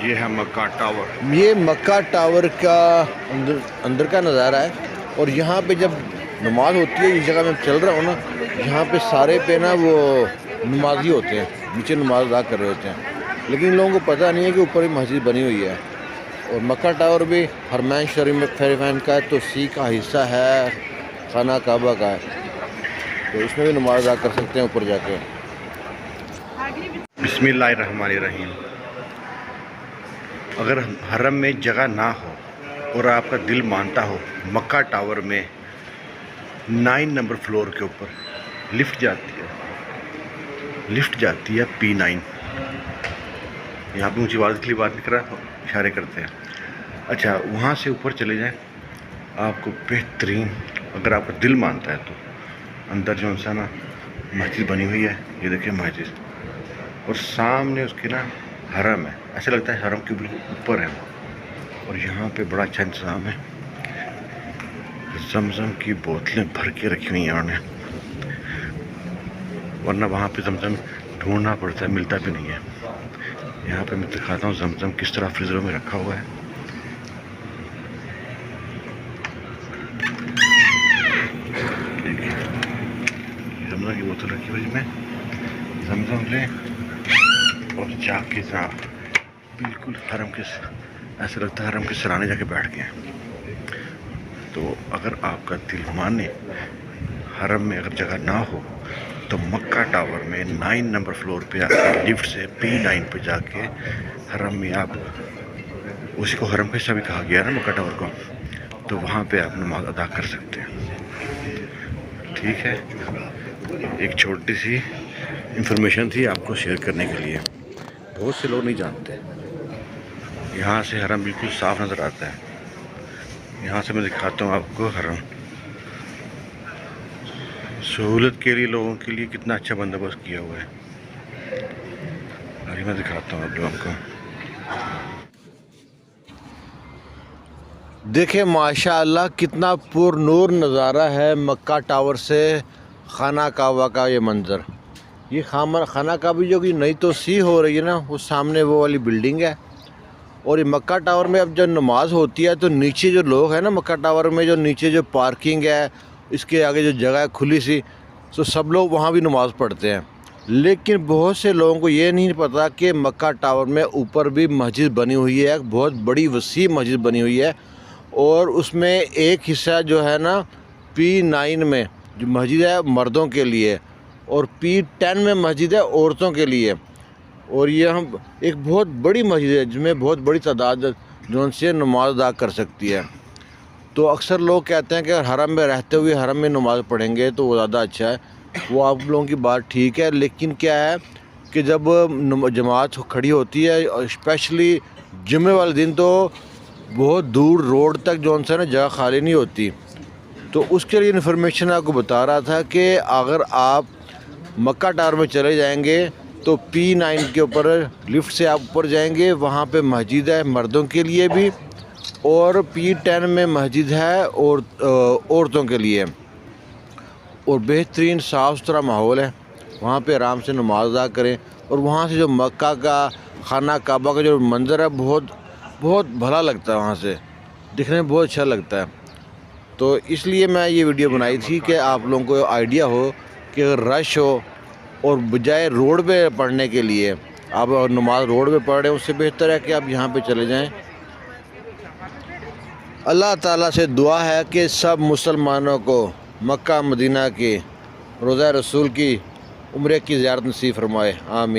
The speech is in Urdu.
یہ ہے مکہ ٹاور. یہ مکہ ٹاور کا اندر کا نظارہ ہے. اور یہاں پہ جب نماز ہوتی ہے، اس جگہ میں چل رہا ہوں نا، یہاں پہ سارے پہ نا وہ نمازی ہوتے ہیں، نیچے نماز ادا کر رہے ہوتے ہیں، لیکن ان لوگوں کو پتہ نہیں ہے کہ اوپر ہی مسجد بنی ہوئی ہے. اور مکہ ٹاور بھی حرمین شریفین کا توسیع کا حصہ ہے، خانہ کعبہ کا ہے، تو اس میں بھی نماز ادا کر سکتے ہیں اوپر جا کے. بسم اللہ الرحمن الرحیم. اگر حرم میں جگہ نہ ہو اور آپ کا دل مانتا ہو، مکہ ٹاور میں 9 نمبر فلور کے اوپر لفٹ جاتی ہے P9. یہاں پہ اونچی آواز کے لیے بات نہیں کر رہا، اشارے کرتے ہیں. اچھا، وہاں سے اوپر چلے جائیں، آپ کو بہترین، اگر آپ کا دل مانتا ہے تو اندر جو ہے نا مسجد بنی ہوئی ہے. یہ دیکھیں مسجد، اور سامنے اس کے نا حرم ہے، ایسا لگتا ہے حرم کے بالکل اوپر ہے. اور یہاں پہ بڑا اچھا انتظام ہے، زمزم کی بوتلیں بھر کے رکھی ہوئی ہیں انہوں نے، ورنہ وہاں پہ زمزم ڈھونڈنا پڑتا ہے، ملتا بھی نہیں ہے. یہاں پہ میں دکھاتا ہوں زمزم کس طرح فریزروں میں رکھا ہوا ہے. زمزم کی بوتل رکھی ہوئی میں زمزم لیں اور جا کے جناب بالکل حرم کے، ایسا لگتا ہے حرم کے سرانے جا کے بیٹھ گئے ہیں. تو اگر آپ کا دل مانے، حرم میں اگر جگہ نہ ہو تو مکہ ٹاور میں 9 نمبر فلور پہ آ کے لفٹ سے P9 پہ جا کے حرم میں، آپ اسی کو حرم کا حصہ بھی کہا گیا نا مکہ ٹاور کو، تو وہاں پہ آپ نماز ادا کر سکتے ہیں. ٹھیک ہے، ایک چھوٹی سی انفارمیشن تھی آپ کو شیئر کرنے کے لیے. بہت سے لوگ نہیں جانتے. یہاں سے حرم بالکل صاف نظر آتا ہے. یہاں سے میں دکھاتا ہوں آپ کو حرم. سہولت کے لیے لوگوں کے لیے کتنا اچھا بندوبست کیا ہوا ہے. ابھی میں دکھاتا ہوں آپ لوگوں کو. دیکھیں ماشاء اللہ کتنا پر نور نظارہ ہے مکہ ٹاور سے خانہ کعبہ کا. یہ منظر، یہ خانہ کعبہ جو کہ نئی توسیع ہو رہی ہے نا، وہ سامنے وہ والی بلڈنگ ہے. اور یہ مکہ ٹاور میں اب جب نماز ہوتی ہے تو نیچے جو لوگ ہیں نا مکہ ٹاور میں، جو نیچے جو پارکنگ ہے، اس کے آگے جو جگہ ہے کھلی سی، تو سب لوگ وہاں بھی نماز پڑھتے ہیں. لیکن بہت سے لوگوں کو یہ نہیں پتہ کہ مکہ ٹاور میں اوپر بھی مسجد بنی ہوئی ہے، بہت بڑی وسیع مسجد بنی ہوئی ہے. اور اس میں ایک حصہ جو ہے نا P9 میں جو مسجد ہے مردوں کے لیے، اور P10 میں مسجد ہے عورتوں کے لیے. اور یہ ہم ایک بہت بڑی مسجد ہے جس میں بہت بڑی تعداد جو ان سے نماز ادا کر سکتی ہے. تو اکثر لوگ کہتے ہیں کہ اگر حرم میں رہتے ہوئے حرم میں نماز پڑھیں گے تو وہ زیادہ اچھا ہے. وہ آپ لوگوں کی بات ٹھیک ہے، لیکن کیا ہے کہ جب جماعت کھڑی ہوتی ہے، اسپیشلی جمعے والے دن، تو بہت دور روڈ تک جو ان سے نا جگہ خالی نہیں ہوتی. تو اس کے لیے انفارمیشن آپ کو بتا رہا تھا کہ اگر آپ مکہ ٹاور میں چلے جائیں گے تو P9 کے اوپر لفٹ سے آپ اوپر جائیں گے، وہاں پہ مسجد ہے مردوں کے لیے بھی، اور P10 میں مسجد ہے اور عورتوں کے لیے. اور بہترین صاف ستھرا ماحول ہے، وہاں پہ آرام سے نماز ادا کریں. اور وہاں سے جو مکہ کا خانہ کعبہ کا جو منظر ہے بہت بہت بھلا لگتا ہے، وہاں سے دکھنے میں بہت اچھا لگتا ہے. تو اس لیے میں یہ ویڈیو بنائی تھی کہ آپ لوگوں کو آئیڈیا ہو کہ اگر رش ہو اور بجائے روڈ پہ پڑھنے کے لیے آپ نماز روڈ پہ پڑھ رہے ہیں، اس سے بہتر ہے کہ آپ یہاں پہ چلے جائیں. اللہ تعالیٰ سے دعا ہے کہ سب مسلمانوں کو مکہ مدینہ کی روضہ رسول کی عمرے کی زیارت نصیب فرمائے. آمین.